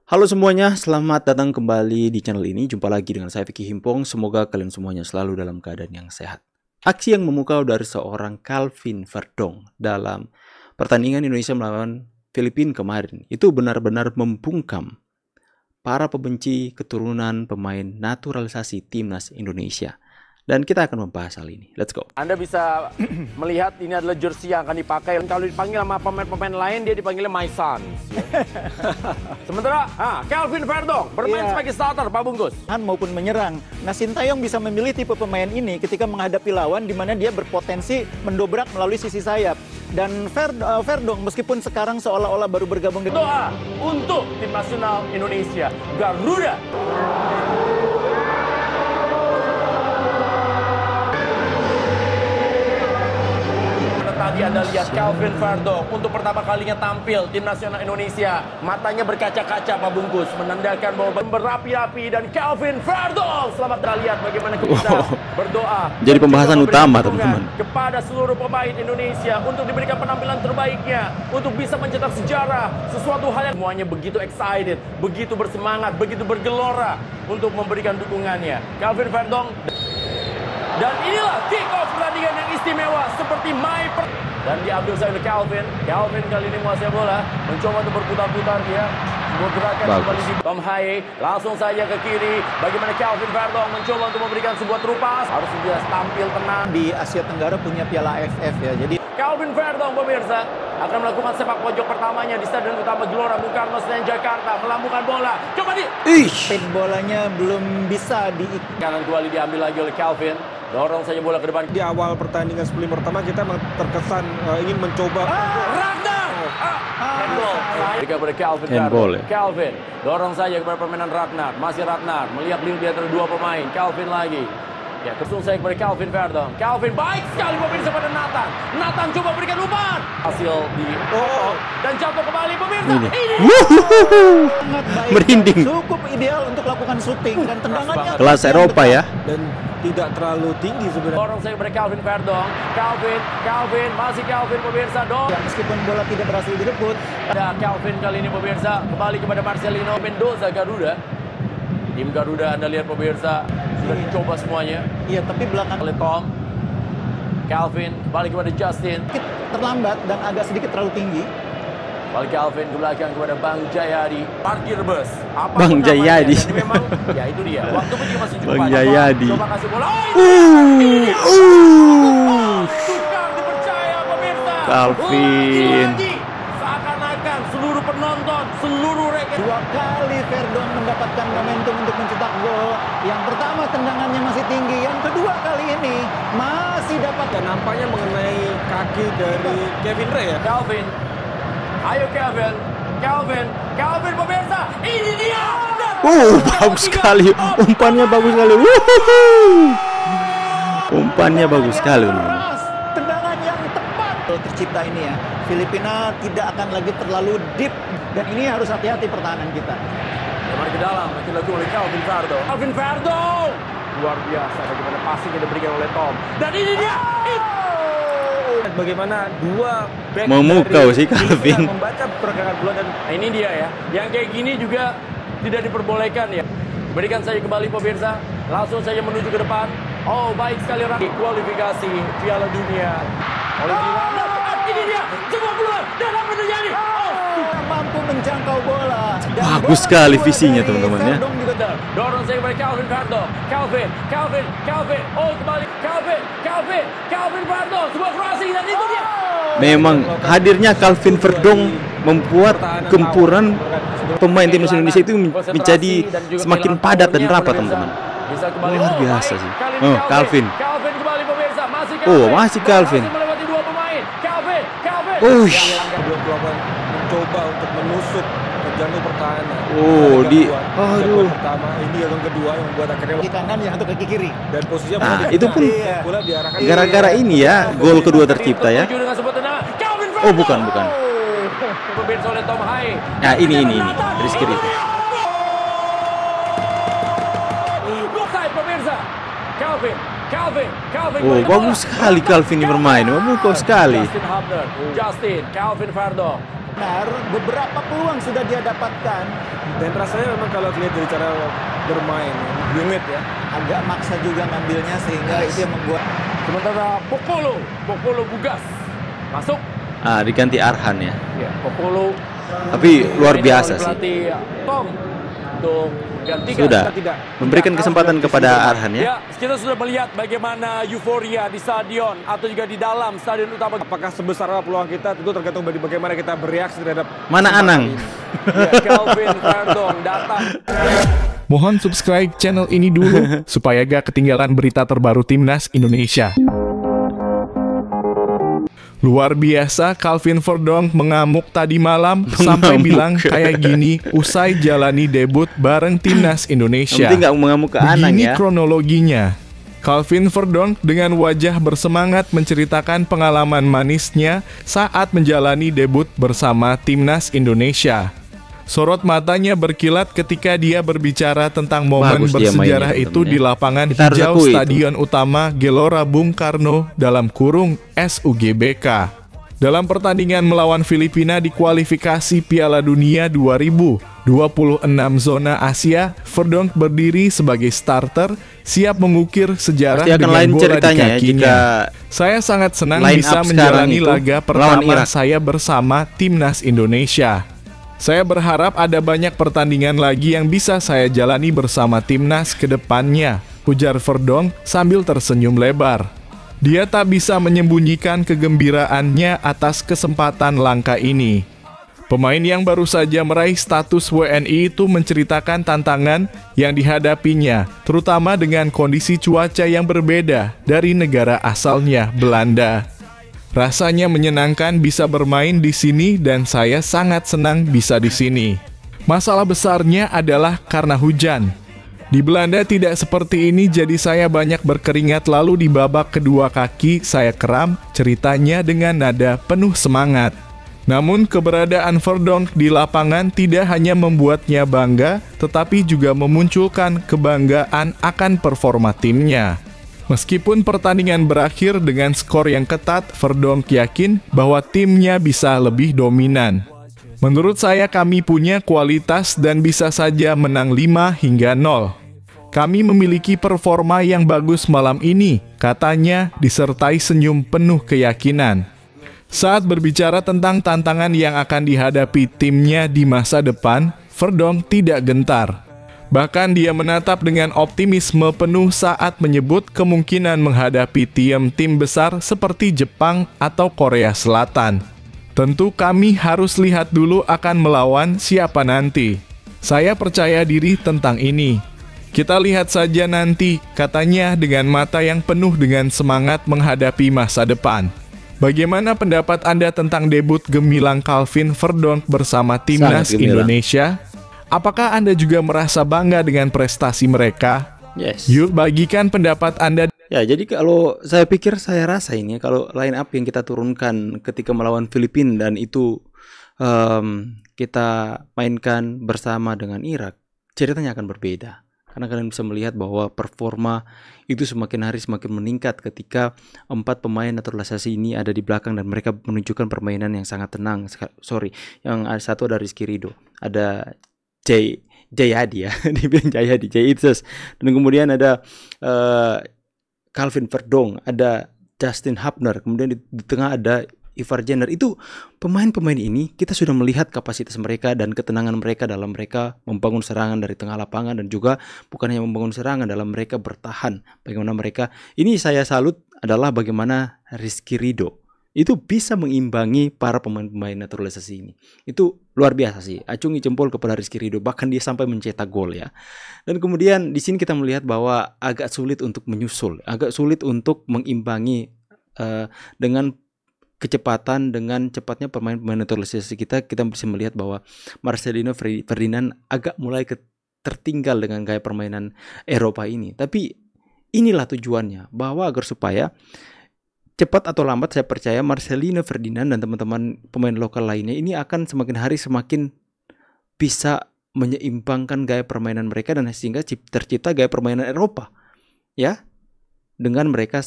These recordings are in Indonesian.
Halo semuanya, selamat datang kembali di channel ini. Jumpa lagi dengan saya Vicky Himpong. Semoga kalian semuanya selalu dalam keadaan yang sehat. Aksi yang memukau dari seorang Calvin Verdong dalam pertandingan Indonesia melawan Filipina kemarin itu benar-benar membungkam para pembenci keturunan pemain naturalisasi timnas Indonesia. Dan kita akan membahas hal ini. Let's go. Anda bisa melihat ini adalah jersey yang akan dipakai. Kalau dipanggil sama pemain-pemain lain, dia dipanggilnya My Sons. Ya. Sementara, Calvin Verdong bermain sebagai starter, Pak Bungkus. Maupun menyerang. Nah, Sintayong bisa memilih tipe pemain ini ketika menghadapi lawan di mana dia berpotensi mendobrak melalui sisi sayap. Dan Verdong meskipun sekarang seolah-olah baru bergabung di Doa untuk tim nasional Indonesia, Garuda. Tadi Anda lihat Calvin Verdong untuk pertama kalinya tampil tim nasional Indonesia. Matanya berkaca-kaca, Pak Bungkus, menandakan bahwa berapi-api. Dan Calvin Verdong, selamat terlihat bagaimana kita berdoa. Jadi pembahasan utama, teman-teman, kepada seluruh pemain Indonesia untuk diberikan penampilan terbaiknya, untuk bisa mencetak sejarah, sesuatu hal yang semuanya begitu excited, begitu bersemangat, begitu bergelora untuk memberikan dukungannya. Calvin Verdong. Dan inilah kick-off pertandingan yang istimewa seperti dan diambil saya oleh Calvin. Calvin kali ini menguasai bola, mencoba untuk berputar-putar dia. Sebuah gerakan kembali di Tom Haye, langsung saja ke kiri. Bagaimana Calvin Verdong mencoba untuk memberikan sebuah terupas. Harus dia tampil tenang. Di Asia Tenggara punya Piala AFF ya. Jadi Calvin Verdong, pemirsa, akan melakukan sepak pojok pertamanya di Stadion Utama Gelora Bung Karno Senayan Jakarta, melambungkan bola. Coba spin bolanya belum bisa kanan kembali diambil lagi oleh Calvin. Dorong saja bola ke depan. Di awal pertandingan sebelum pertama kita terkesan ingin mencoba. Ragnar! Handball. Kepada Calvin. Handball, ya? Calvin. Dorong saja kepada permainan Ragnar. Masih Ragnar. Melihat di antara dua pemain. Calvin lagi. Ya, langsung saya kepada Calvin Verdong. Calvin baik sekali pemirsa pada Nathan. Nathan coba berikan umpan. Hasil di dan jatuh kembali pemirsa. Ini. sangat baik. Merinding. Cukup ideal untuk lakukan syuting dan tendangannya Kelas Eropa ya. Dan tidak terlalu tinggi sebenarnya. Dorong saya kepada Calvin Verdong. Calvin, masih Calvin pemirsa. Ya, meskipun bola tidak berhasil direbut. Ada Calvin kali ini pemirsa. Kembali kepada Marcelino Mendoza Garuda. Tim Garuda Anda lihat pemirsa. Sudah dicoba semuanya. Iya, tapi belakang Oleh Tom. Calvin kembali kepada Justin. sedikit terlambat dan agak sedikit terlalu tinggi. Kembali Calvin ke belakang kepada Bang Jayadi. Parkir bus. Apa Bang Jayadi. Jadi memang ya itu dia. Waktu pun juga masih cukup Bang banyak. Jayadi. Coba kasih bola. Tukar dipercaya pemirsa. Calvin. Lagi. Seakan-akan seluruh penonton, seluruh rakyat. Dua kali Verdong mendapatkan momentum untuk mencetak gol. Yang pertama tendangannya masih tinggi, yang kedua kali ini masih dapat. Dan nampaknya mengenai kaki dari Kevin Ray ya. Calvin. Ayo Calvin pemirsa. Ini dia. Bagus sekali. Umpannya bagus sekali. Umpannya bagus sekali. Tendangan yang tepat. Tercipta ini ya. Filipina tidak akan lagi terlalu deep. Dan ini harus hati-hati pertahanan kita. Kembali ke dalam, nanti lagi oleh Calvin Verdong. Calvin Verdong! Luar biasa bagaimana passing yang diberikan oleh Tom. Dan ini dia! Bagaimana dua back Memukau dari sih Calvin. membaca pergerakan bola dan Nah, ini dia ya. Yang kayak gini juga tidak diperbolehkan ya. Berikan saya kembali pemirsa. Langsung saja menuju ke depan. Oh, baik sekali kualifikasi Piala Dunia. Ini dia. Coba keluar. Dan apa terjadi? Mampu menjangkau bola. Dan Bagus bola sekali keluar visinya, dari teman-teman, ya. Verdong juga. Dorong saya kepada Calvin Verdong. Calvin. Oh, kembali. Calvin Verdong. Sebuah crossing dan itu dia. Memang hadirnya Calvin Verdong membuat gempuran pemain timnas Indonesia itu menjadi semakin padat dan rapat, teman-teman. Luar biasa sih. Calvin. Calvin kembali pemirsa. Masih Calvin. Masih melewati dua pemain. Calvin. belum melakukan mencoba untuk menusuk ke jantung pertahanan. Aduh. Pertama ini yang kedua yang membuat akhirnya Kaki kanan yang satu kaki kiri. dan posisinya Nah, bola itu pun bola diarahkan gara-gara ini ya gol kedua tercipta ya. Setuju dengan sebuah tendangan. Calvin Oh, bukan. Pemirsa oleh Tom Haye. Nah, ini Rizky itu. Offside pemirsa. Calvin. Bagus sekali Calvin ini bermain. Memukau sekali. Justin, Calvin Verdong. Benar, beberapa peluang sudah dia dapatkan. Dan rasanya memang kalau lihat dari cara bermain, rumit ya. Agak maksa juga ngambilnya sehingga itu yang membuat. Sementara Pokolo Bugas masuk. Diganti Arhan ya. Ya, Pokolo. Tapi luar biasa sih. Pelatih Tom untuk gantikan. Sudah Tidak. memberikan kesempatan kepada Arhan ya. Ya, kita sudah melihat bagaimana euforia di stadion atau juga di dalam stadion utama. Apakah sebesar peluang kita tentu tergantung dari bagaimana kita bereaksi terhadap Mana Anang? Ya, Calvin Verdong datang. Mohon subscribe channel ini dulu supaya gak ketinggalan berita terbaru Timnas Indonesia. Luar biasa, Calvin Verdong mengamuk tadi malam sampai bilang kayak gini usai jalani debut bareng Timnas Indonesia. Yang penting nggak mengamuk ke Anang Begini ya. kronologinya. Calvin Verdong dengan wajah bersemangat menceritakan pengalaman manisnya saat menjalani debut bersama Timnas Indonesia. Sorot matanya berkilat ketika dia berbicara tentang momen Bagus dia bersejarah mainnya, itu teman-teman, di ya. lapangan Kita harus hijau akui itu. Stadion Utama Gelora Bung Karno (SUGBK). Dalam pertandingan melawan Filipina di kualifikasi Piala Dunia 2026 zona Asia, Verdong berdiri sebagai starter, siap mengukir sejarah Pasti akan dengan lain bola ceritanya di ya kakinya. jika Saya sangat senang line bisa up sekarang menjalani itu laga melawan pertama Irak. saya bersama Timnas Indonesia. Saya berharap ada banyak pertandingan lagi yang bisa saya jalani bersama Timnas ke depannya, ujar Verdong sambil tersenyum lebar. Dia tak bisa menyembunyikan kegembiraannya atas kesempatan langka ini. Pemain yang baru saja meraih status WNI itu menceritakan tantangan yang dihadapinya, terutama dengan kondisi cuaca yang berbeda dari negara asalnya, Belanda. Rasanya menyenangkan bisa bermain di sini dan saya sangat senang bisa di sini. Masalah besarnya adalah karena hujan. Di Belanda tidak seperti ini, jadi saya banyak berkeringat, lalu di babak kedua kaki saya kram, ceritanya dengan nada penuh semangat. Namun keberadaan Verdong di lapangan tidak hanya membuatnya bangga, tetapi juga memunculkan kebanggaan akan performa timnya. Meskipun pertandingan berakhir dengan skor yang ketat, Verdong yakin bahwa timnya bisa lebih dominan. Menurut saya kami punya kualitas dan bisa saja menang 5-0. Kami memiliki performa yang bagus malam ini, katanya disertai senyum penuh keyakinan. Saat berbicara tentang tantangan yang akan dihadapi timnya di masa depan, Verdong tidak gentar. Bahkan dia menatap dengan optimisme penuh saat menyebut kemungkinan menghadapi tim besar seperti Jepang atau Korea Selatan. Tentu kami harus lihat dulu akan melawan siapa nanti. Saya percaya diri tentang ini. Kita lihat saja nanti, katanya dengan mata yang penuh dengan semangat menghadapi masa depan. Bagaimana pendapat Anda tentang debut gemilang Calvin Verdong bersama Timnas Sangat gemilang. Indonesia? Apakah Anda juga merasa bangga dengan prestasi mereka? Yes. Yuk bagikan pendapat Anda. Ya, jadi kalau saya pikir saya rasa ini kalau line up yang kita turunkan ketika melawan Filipina dan itu kita mainkan bersama dengan Irak, ceritanya akan berbeda. Karena kalian bisa melihat bahwa performa itu semakin hari semakin meningkat ketika 4 pemain naturalisasi ini ada di belakang dan mereka menunjukkan permainan yang sangat tenang. Yang satu ada Rizky Ridho, ada Jayadi ya, dibilang Jayadi, Jayitsus, dan kemudian ada Calvin Verdong, ada Justin Hubner, kemudian di tengah ada Ivar Jenner. Itu pemain-pemain ini kita sudah melihat kapasitas mereka dan ketenangan mereka dalam mereka membangun serangan dari tengah lapangan, dan juga bukan hanya membangun serangan, dalam mereka bertahan. Bagaimana mereka, ini saya salut adalah bagaimana Rizky Ridho itu bisa mengimbangi para pemain-pemain naturalisasi ini. Itu luar biasa sih. Acungi jempol kepada Rizky Ridho, bahkan dia sampai mencetak gol ya. Dan kemudian di sini kita melihat bahwa agak sulit untuk menyusul, agak sulit untuk mengimbangi dengan kecepatan, dengan cepatnya pemain-pemain naturalisasi kita bisa melihat bahwa Marcelino Ferdinand agak mulai tertinggal dengan gaya permainan Eropa ini. Tapi inilah tujuannya, bahwa agar supaya cepat atau lambat saya percaya Marcelino Ferdinand dan teman-teman pemain lokal lainnya ini akan semakin hari semakin bisa menyeimbangkan gaya permainan mereka, dan sehingga tercipta gaya permainan Eropa ya, dengan mereka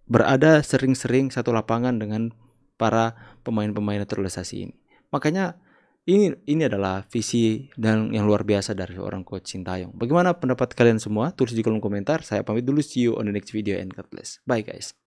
berada sering-sering satu lapangan dengan para pemain-pemain naturalisasi ini. Makanya ini adalah visi dan yang luar biasa dari seorang coach Sintayong. Bagaimana pendapat kalian semua? Tulis di kolom komentar. Saya pamit dulu, see you on the next video and God bless. Bye guys.